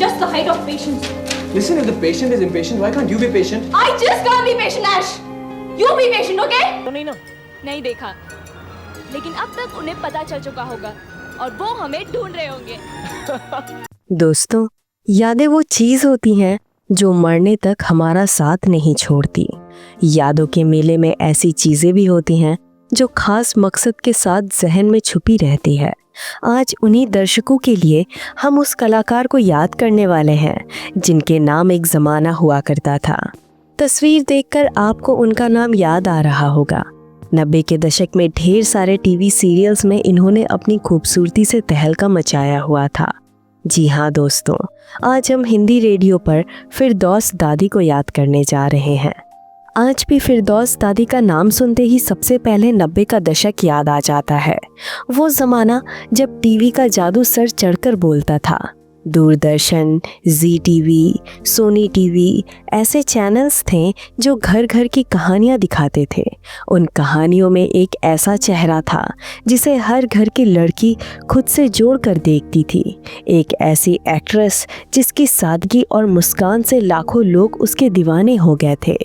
just the height of patience. Listen, if the patient is impatient, why can't you be patient? I just can't be patient, Ash. You be patient, okay? नहीं ना। नहीं देखा, लेकिन अब तक उन्हें पता चल चुका होगा और वो हमें ढूंढ रहे होंगे। दोस्तों, यादें वो चीज होती हैं जो मरने तक हमारा साथ नहीं छोड़ती। यादों के मेले में ऐसी चीजें भी होती हैं जो खास मकसद के साथ जहन में छुपी रहती है। आज उन्हीं दर्शकों के लिए हम उस कलाकार को याद करने वाले हैं जिनके नाम एक ज़माना हुआ करता था। तस्वीर देखकर आपको उनका नाम याद आ रहा होगा। 90 के दशक में ढेर सारे टीवी सीरियल्स में इन्होंने अपनी खूबसूरती से तहलका मचाया हुआ था। जी हाँ दोस्तों, आज हम हिंदी रेडियो पर फिरदौस दादी को याद करने जा रहे हैं। आज भी फिरदौस दादी का नाम सुनते ही सबसे पहले 90 का दशक याद आ जाता है। वो ज़माना जब टीवी का जादू सर चढ़कर बोलता था। दूरदर्शन, जी टीवी, सोनी टीवी ऐसे चैनल्स थे जो घर घर की कहानियाँ दिखाते थे। उन कहानियों में एक ऐसा चेहरा था जिसे हर घर की लड़की खुद से जोड़कर देखती थी। एक ऐसी एक्ट्रेस जिसकी सादगी और मुस्कान से लाखों लोग उसके दीवाने हो गए थे।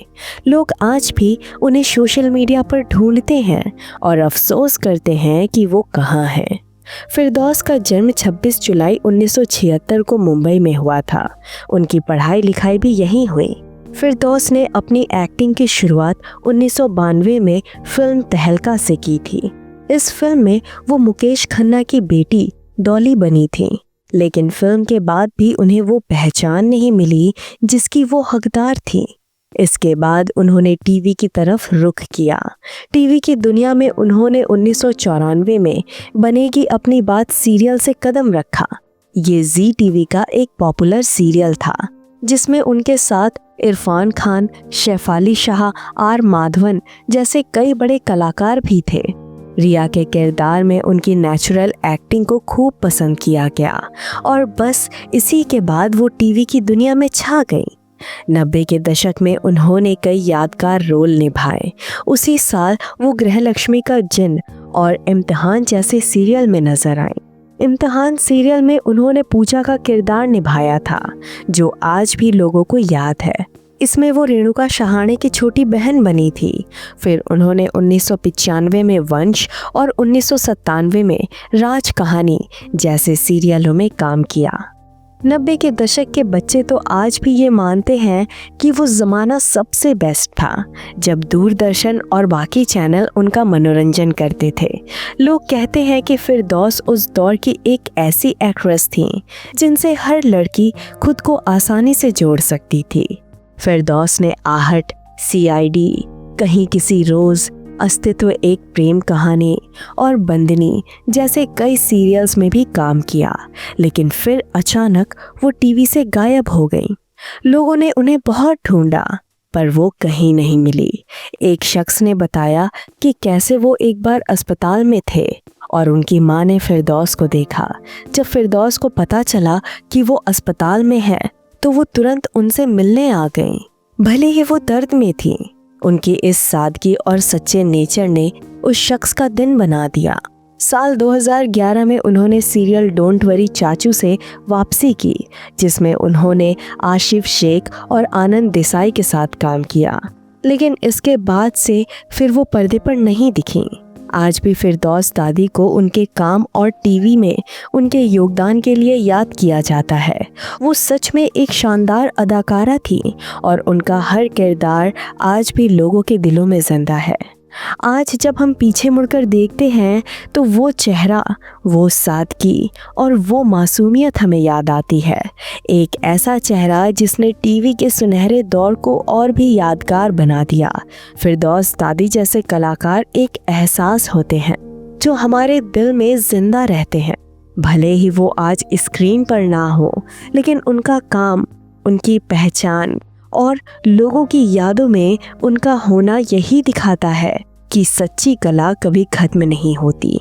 लोग आज भी उन्हें सोशल मीडिया पर ढूंढते हैं और अफसोस करते हैं कि वो कहाँ हैं। फिरदौस का जन्म 26 जुलाई 1976 को मुंबई में हुआ था। उनकी पढ़ाई लिखाई भी यहीं हुई। फिरदौस ने अपनी एक्टिंग की शुरुआत 1992 में फिल्म तहलका से की थी। इस फिल्म में वो मुकेश खन्ना की बेटी डॉली बनी थी, लेकिन फिल्म के बाद भी उन्हें वो पहचान नहीं मिली जिसकी वो हकदार थी। इसके बाद उन्होंने टीवी की तरफ रुख किया। टीवी की दुनिया में उन्होंने 1994 में बनेगी अपनी बात सीरियल से कदम रखा। ये जी टीवी का एक पॉपुलर सीरियल था जिसमें उनके साथ इरफान खान, शेफाली शाह, आर माधवन जैसे कई बड़े कलाकार भी थे। रिया के किरदार में उनकी नेचुरल एक्टिंग को खूब पसंद किया गया और बस इसी के बाद वो टीवी की दुनिया में छा गई। 90 के दशक में उन्होंने कई यादगार रोल निभाए। उसी साल वो गृहलक्ष्मी का जिन और इम्तिहान जैसे सीरियल में नजर आई। इम्तिहान सीरियल में उन्होंने पूजा का किरदार निभाया था जो आज भी लोगों को याद है। इसमें वो रेणुका शहाणे की छोटी बहन बनी थी। फिर उन्होंने 1995 में वंश और 1997 में राज कहानी जैसे सीरियलों में काम किया। 90 के दशक के बच्चे तो आज भी ये मानते हैं कि वो ज़माना सबसे बेस्ट था जब दूरदर्शन और बाकी चैनल उनका मनोरंजन करते थे। लोग कहते हैं कि फिरदौस उस दौर की एक ऐसी एक्ट्रेस थी जिनसे हर लड़की खुद को आसानी से जोड़ सकती थी। फिरदौस ने आहट, CID, कहीं किसी रोज़, अस्तित्व एक प्रेम कहानी और बंदनी जैसे कई सीरियल्स में भी काम किया, लेकिन फिर अचानक वो टीवी से गायब हो गई। लोगों ने उन्हें बहुत ढूंढा पर वो कहीं नहीं मिली। एक शख्स ने बताया कि कैसे वो एक बार अस्पताल में थे और उनकी मां ने फिरदौस को देखा। जब फिरदौस को पता चला कि वो अस्पताल में है तो वो तुरंत उनसे मिलने आ गई, भले ही वो दर्द में थी। उनकी इस सादगी और सच्चे नेचर ने उस शख्स का दिन बना दिया। साल 2011 में उन्होंने सीरियल डोंट वरी चाचू से वापसी की, जिसमें उन्होंने आशिफ शेख और आनंद देसाई के साथ काम किया, लेकिन इसके बाद से फिर वो पर्दे पर नहीं दिखीं। आज भी फिरदौस दादी को उनके काम और टीवी में उनके योगदान के लिए याद किया जाता है। वो सच में एक शानदार अदाकारा थी और उनका हर किरदार आज भी लोगों के दिलों में जिंदा है। आज जब हम पीछे मुड़कर देखते हैं तो वो चेहरा, वो सादगी और वो मासूमियत हमें याद आती है। एक ऐसा चेहरा जिसने टीवी के सुनहरे दौर को और भी यादगार बना दिया। फिरदौस दादी जैसे कलाकार एक एहसास होते हैं जो हमारे दिल में जिंदा रहते हैं। भले ही वो आज स्क्रीन पर ना हो, लेकिन उनका काम, उनकी पहचान और लोगों की यादों में उनका होना यही दिखाता है कि सच्ची कला कभी खत्म नहीं होती।